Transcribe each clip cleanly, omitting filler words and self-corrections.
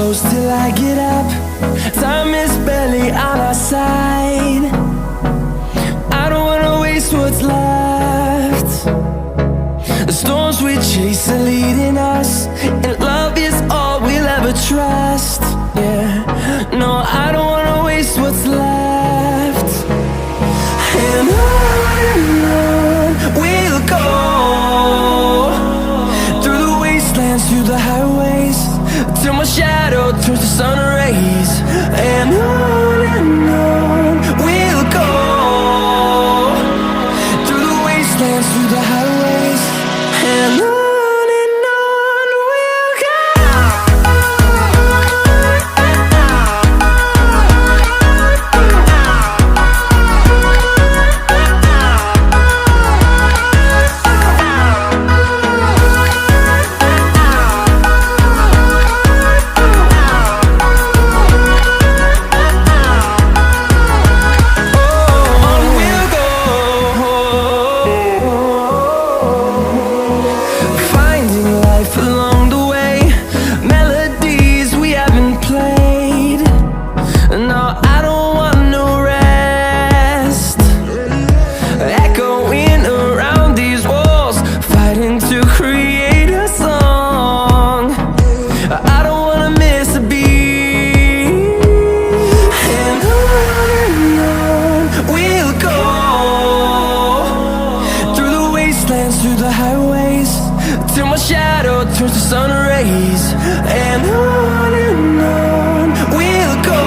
close till I get up. Time is barely on our side. I don't wanna waste what's left. The storms we chase are leading us, and love is all we'll ever trust. Yeah, no, I don't wanna waste what's left. And on we'll go, through the wastelands, through the highways, till my shadow turns to sun rays. And on we'll go, through the wastelands, through the highways, and on. Through the highways, till my shadow turns to sun rays. And on we'll go,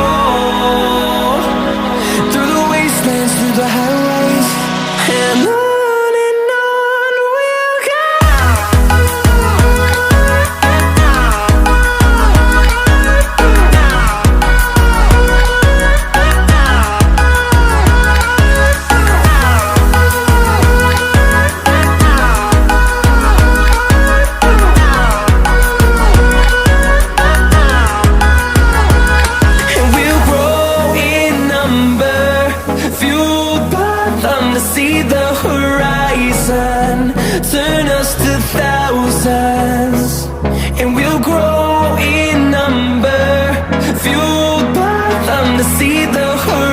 through the wastelands, through the highways, and on. See the horizon turn us to thousands, and we'll grow in number, fueled by them to see the horizon.